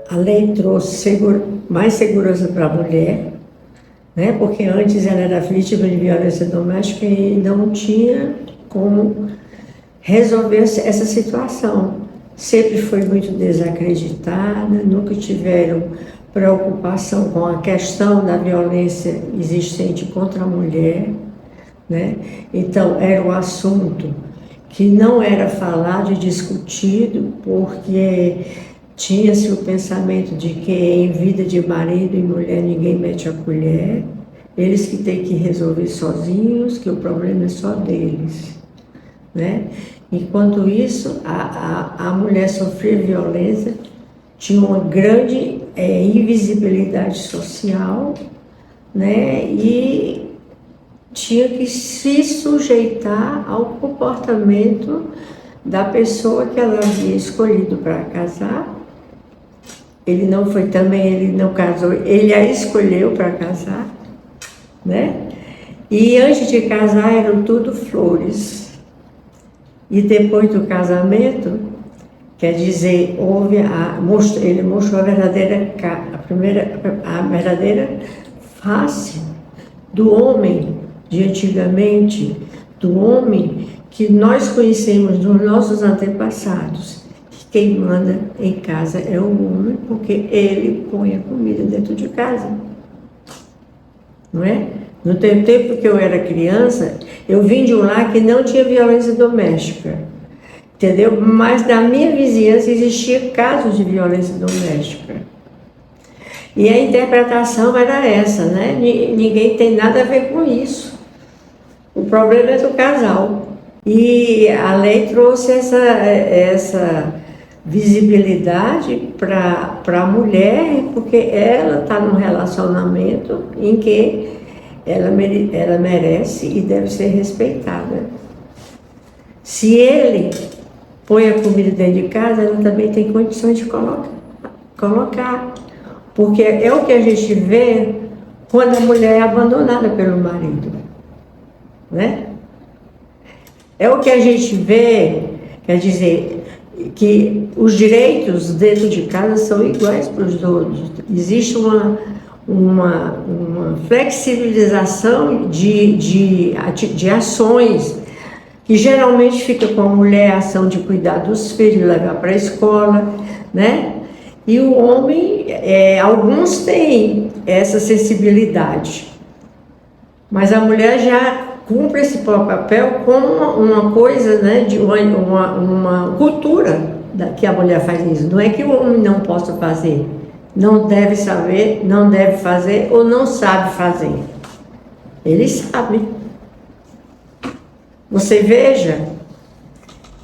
A lei trouxe mais segurança para a mulher, né? Porque antes ela era vítima de violência doméstica e não tinha como resolver essa situação. Sempre foi muito desacreditada, nunca tiveram preocupação com a questão da violência existente contra a mulher, né? Então, era um assunto que não era falado e discutido, porque tinha-se o pensamento de que em vida de marido e mulher ninguém mete a colher, eles que têm que resolver sozinhos, que o problema é só deles, né? Enquanto isso, a mulher sofria violência, tinha uma grande invisibilidade social, né? E tinha que se sujeitar ao comportamento da pessoa que ela havia escolhido para casar. Ele não casou, ele a escolheu para casar, né? E antes de casar eram tudo flores. E depois do casamento, quer dizer, ele mostrou a verdadeira face do homem de antigamente, do homem que nós conhecemos dos nossos antepassados. Quem manda em casa é o homem, porque ele põe a comida dentro de casa, não é? No tempo que eu era criança, eu vim de um lar que não tinha violência doméstica, entendeu? Mas na minha vizinhança existia casos de violência doméstica. E a interpretação era essa, né? Ninguém tem nada a ver com isso. O problema é do casal. E a lei trouxe essa visibilidade para a mulher, porque ela está num relacionamento em que ela merece e deve ser respeitada. Se ele põe a comida dentro de casa, ela também tem condições de colocar. Porque é o que a gente vê quando a mulher é abandonada pelo marido, né? É o que a gente vê, quer dizer, que os direitos dentro de casa são iguais para os dois. Existe uma flexibilização de ações, que geralmente fica com a mulher a ação de cuidar dos filhos, levar para a escola, né? E o homem, alguns têm essa sensibilidade, mas a mulher já cumpre esse papel como uma coisa, né, de uma cultura que a mulher faz isso. Não é que o homem não possa fazer, não deve saber, não deve fazer ou não sabe fazer. Ele sabe. Você veja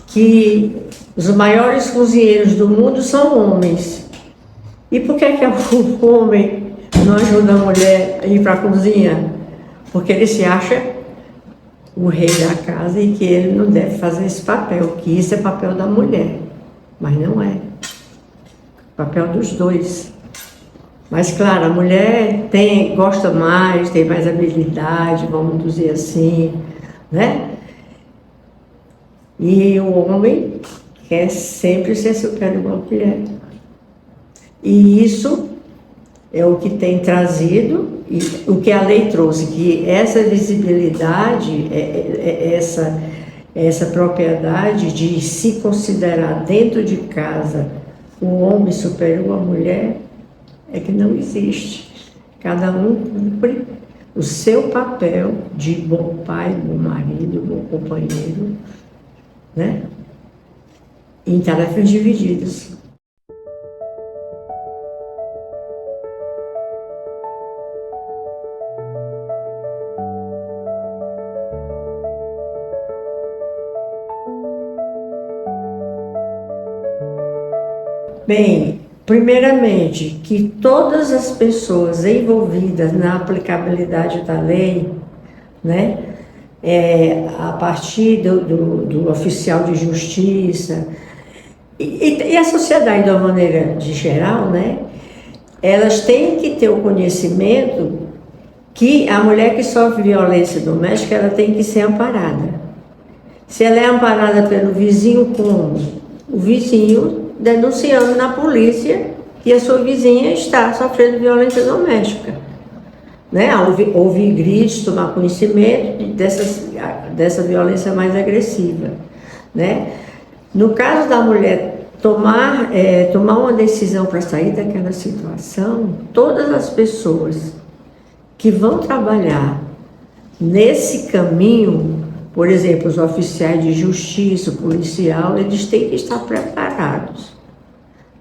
que os maiores cozinheiros do mundo são homens. E por que o homem não ajuda a mulher a ir para a cozinha? Porque ele se acha o rei da casa e que ele não deve fazer esse papel, que isso é papel da mulher. Mas não é. Papel dos dois. Mas, claro, a mulher gosta mais, tem mais habilidade, vamos dizer assim, né? E o homem quer sempre ser superior à mulher. E isso é o que tem trazido, e o que a lei trouxe, que essa visibilidade, essa propriedade de se considerar dentro de casa o homem superior à mulher, é que não existe. Cada um cumpre o seu papel de bom pai, bom marido, bom companheiro, né? Em tarefas divididas. Bem, primeiramente, que todas as pessoas envolvidas na aplicabilidade da lei, né, a partir do oficial de justiça e a sociedade de uma maneira de geral, né, elas têm que ter o conhecimento que a mulher que sofre violência doméstica, ela tem que ser amparada. Se ela é amparada pelo vizinho, como? O vizinho denunciando na polícia e a sua vizinha está sofrendo violência doméstica. Né? Ouvir gritos, tomar conhecimento dessa violência mais agressiva. Né? No caso da mulher tomar uma decisão para sair daquela situação, todas as pessoas que vão trabalhar nesse caminho, por exemplo, os oficiais de justiça, o policial, eles têm que estar preparados,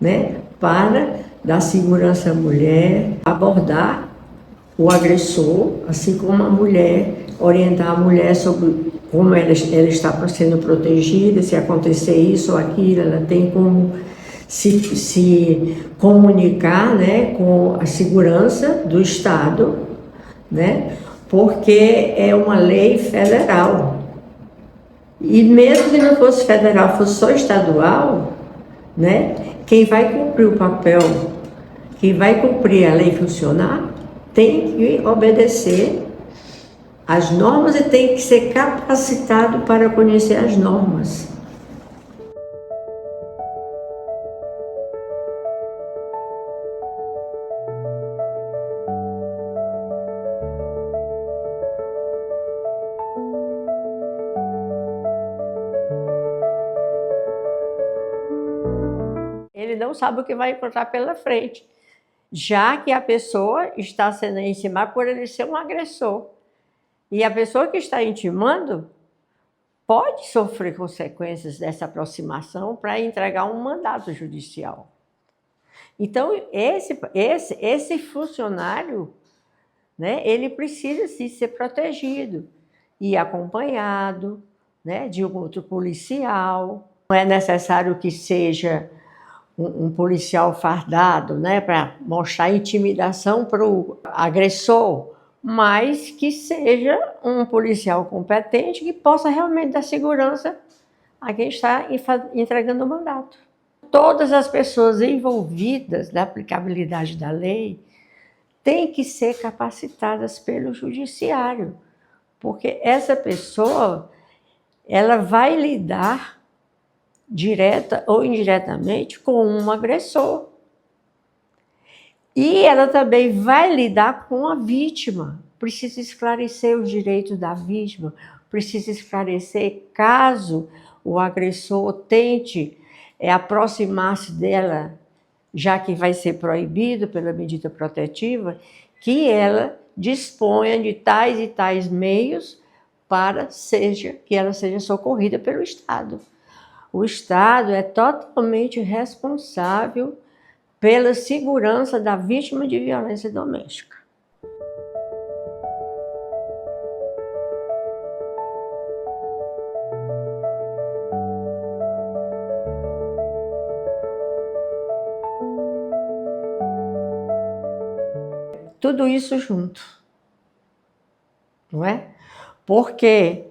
né, para dar segurança à mulher, abordar o agressor, assim como a mulher, orientar a mulher sobre como ela está sendo protegida, se acontecer isso ou aquilo, ela tem como se comunicar, né, com a segurança do Estado, né, porque é uma lei federal. E mesmo que não fosse federal, fosse só estadual, né, quem vai cumprir o papel, quem vai cumprir a lei funcionar, tem que obedecer às normas e tem que ser capacitado para conhecer as normas. Ele não sabe o que vai encontrar pela frente, já que a pessoa está sendo intimada por ele ser um agressor. E a pessoa que está intimando pode sofrer consequências dessa aproximação para entregar um mandato judicial. Então, esse funcionário, né, ele precisa sim ser protegido e acompanhado, né, de um outro policial. Não é necessário que seja um policial fardado, né, para mostrar intimidação para o agressor, mas que seja um policial competente que possa realmente dar segurança a quem está entregando o mandato. Todas as pessoas envolvidas na aplicabilidade da lei têm que ser capacitadas pelo judiciário, porque essa pessoa ela vai lidar direta ou indiretamente com um agressor. E ela também vai lidar com a vítima. Precisa esclarecer os direitos da vítima, precisa esclarecer caso o agressor tente aproximar-se dela, já que vai ser proibido pela medida protetiva, que ela disponha de tais e tais meios para que ela seja socorrida pelo Estado. O Estado é totalmente responsável pela segurança da vítima de violência doméstica. Tudo isso junto, não é? Porque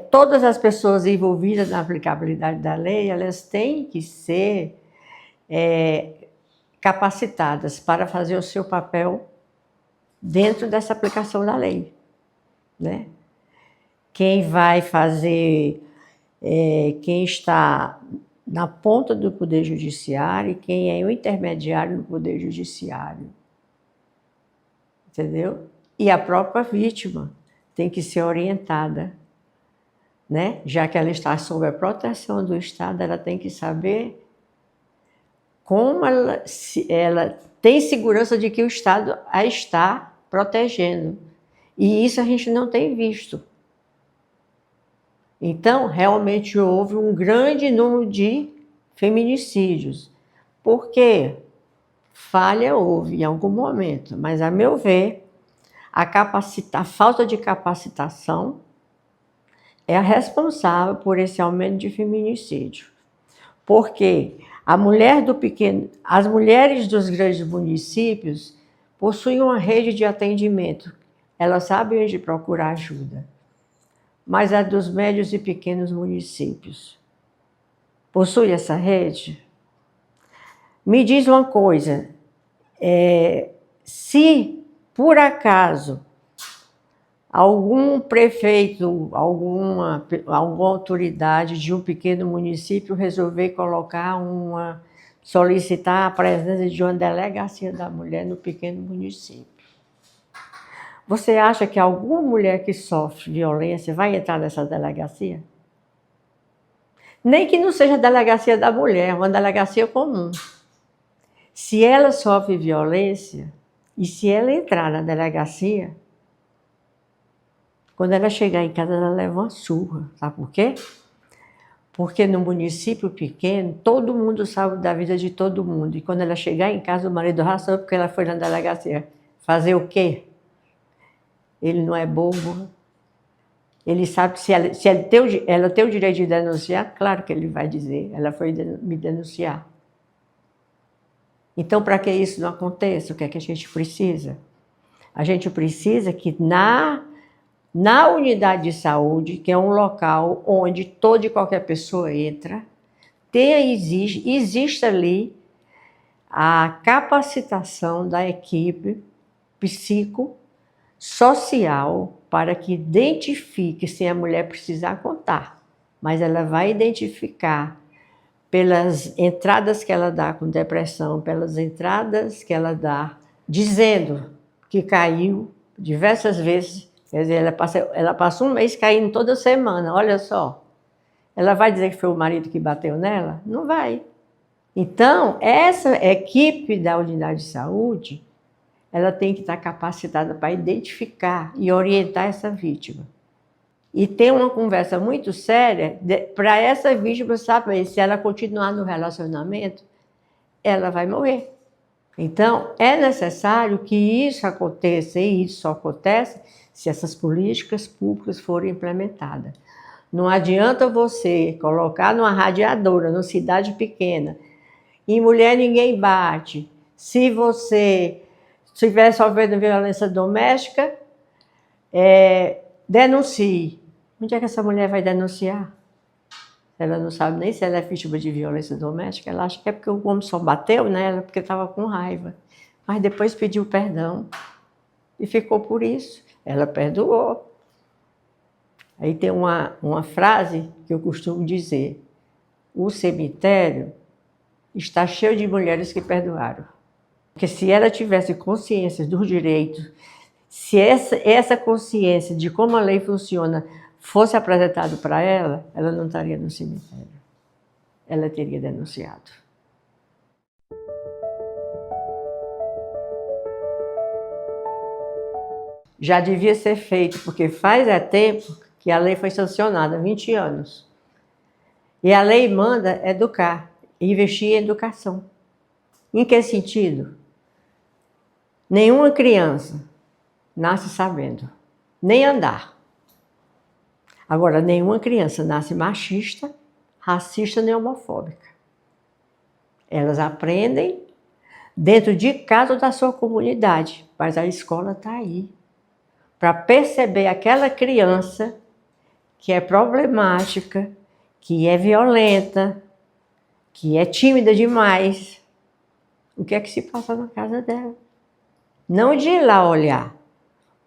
todas as pessoas envolvidas na aplicabilidade da lei, elas têm que ser capacitadas para fazer o seu papel dentro dessa aplicação da lei, né? Quem vai fazer, quem está na ponta do Poder Judiciário e quem é o intermediário do Poder Judiciário, entendeu? E a própria vítima tem que ser orientada, né? Já que ela está sob a proteção do Estado, ela tem que saber como ela tem segurança de que o Estado a está protegendo. E isso a gente não tem visto. Então, realmente houve um grande número de feminicídios. Por quê? Falha houve em algum momento, mas, a meu ver, a falta de capacitação é a responsável por esse aumento de feminicídio. Porque as mulheres dos grandes municípios possuem uma rede de atendimento. Elas sabem onde procurar ajuda. Mas a dos médios e pequenos municípios possui essa rede? Me diz uma coisa, se por acaso algum prefeito, alguma autoridade de um pequeno município resolver colocar uma solicitar a presença de uma delegacia da mulher no pequeno município. Você acha que alguma mulher que sofre violência vai entrar nessa delegacia? Nem que não seja a delegacia da mulher, uma delegacia comum. Se ela sofre violência, e se ela entrar na delegacia, quando ela chegar em casa, ela leva uma surra. Sabe por quê? Porque no município pequeno, todo mundo sabe da vida de todo mundo. E quando ela chegar em casa, o marido já sabe porque ela foi na delegacia. Fazer o quê? Ele não é bobo. Ele sabe que se ela tem o direito de denunciar, claro que ele vai dizer, ela foi me denunciar. Então, para que isso não aconteça, o que é que a gente precisa? A gente precisa que na unidade de saúde, que é um local onde toda e qualquer pessoa entra, existe ali a capacitação da equipe psicossocial para que identifique se a mulher precisar contar. Mas ela vai identificar pelas entradas que ela dá com depressão, pelas entradas que ela dá dizendo que caiu diversas vezes. Quer dizer, ela passa um mês caindo toda semana, olha só. Ela vai dizer que foi o marido que bateu nela? Não vai. Então, essa equipe da unidade de saúde, ela tem que estar capacitada para identificar e orientar essa vítima. E ter uma conversa muito séria para essa vítima saber se ela continuar no relacionamento, ela vai morrer. Então, é necessário que isso aconteça, e isso só acontece se essas políticas públicas forem implementadas. Não adianta você colocar numa radiadora, numa cidade pequena, em mulher ninguém bate. Se você estiver sofrendo violência doméstica, denuncie. Onde é que essa mulher vai denunciar? Ela não sabe nem se ela é vítima de violência doméstica, ela acha que é porque o homem só bateu nela, porque estava com raiva. Mas depois pediu perdão e ficou por isso. Ela perdoou. Aí tem uma frase que eu costumo dizer: o cemitério está cheio de mulheres que perdoaram. Porque se ela tivesse consciência dos direitos, se essa consciência de como a lei funciona fosse apresentado para ela, ela não estaria no cemitério. Ela teria denunciado. Já devia ser feito, porque faz tempo que a lei foi sancionada, 20 anos. E a lei manda educar, investir em educação. Em que sentido? Nenhuma criança nasce sabendo, nem andar. Agora, nenhuma criança nasce machista, racista nem homofóbica. Elas aprendem dentro de casa ou da sua comunidade, mas a escola está aí para perceber aquela criança que é problemática, que é violenta, que é tímida demais. O que é que se passa na casa dela? Não de ir lá olhar,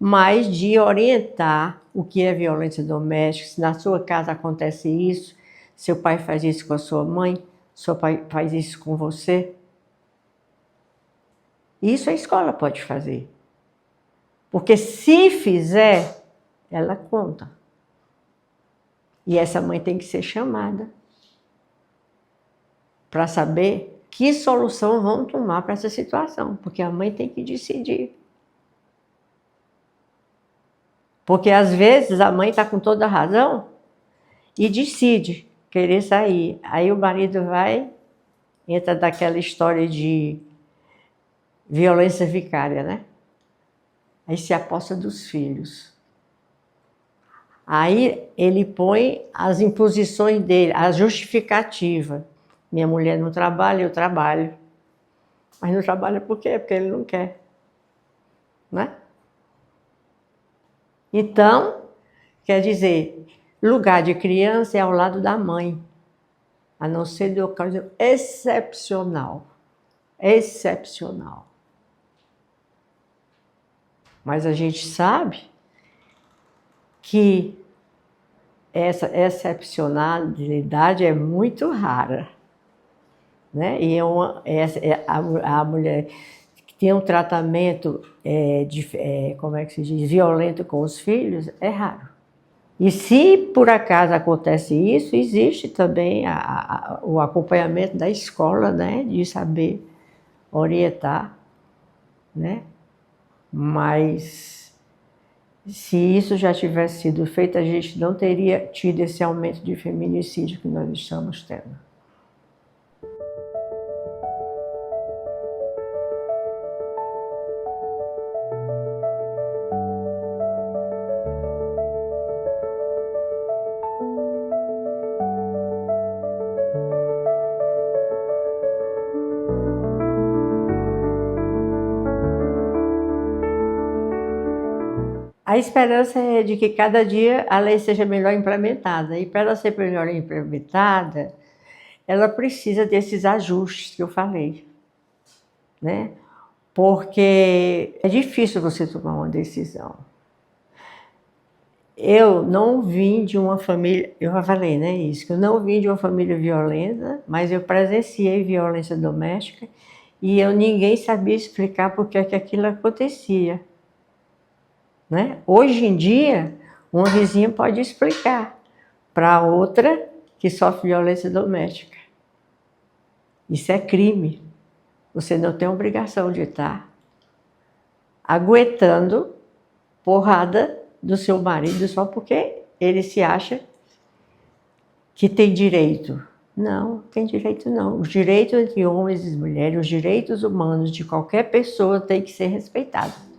mas de orientar o que é violência doméstica, se na sua casa acontece isso, seu pai faz isso com a sua mãe, seu pai faz isso com você. Isso a escola pode fazer. Porque se fizer, ela conta. E essa mãe tem que ser chamada para saber que solução vão tomar para essa situação, porque a mãe tem que decidir. Porque às vezes a mãe está com toda a razão e decide querer sair. Aí o marido entra daquela história de violência vicária, né? Aí se aposta dos filhos. Aí ele põe as imposições dele, a justificativa. Minha mulher não trabalha, eu trabalho. Mas não trabalha por quê? Porque ele não quer. Né? Então, quer dizer, lugar de criança é ao lado da mãe, a não ser de ocasião excepcional. Excepcional. Mas a gente sabe que essa excepcionalidade é muito rara. né? E a mulher que tem um tratamento como é que se diz, violento com os filhos, é raro. E se por acaso acontece isso, existe também o acompanhamento da escola, né? De saber orientar, né? Mas se isso já tivesse sido feito, a gente não teria tido esse aumento de feminicídio que nós estamos tendo. A esperança é de que cada dia a lei seja melhor implementada. E para ela ser melhor implementada, ela precisa desses ajustes que eu falei, né? Porque é difícil você tomar uma decisão. Eu não vim de uma família, eu já falei, né, isso, que eu não vim de uma família violenta, mas eu presenciei violência doméstica e ninguém sabia explicar por que aquilo acontecia. Né? Hoje em dia, uma vizinha pode explicar para outra que sofre violência doméstica. Isso é crime. Você não tem obrigação de estar aguentando porrada do seu marido só porque ele se acha que tem direito. Não, tem direito não. Os direitos entre homens e mulheres, os direitos humanos de qualquer pessoa têm que ser respeitados.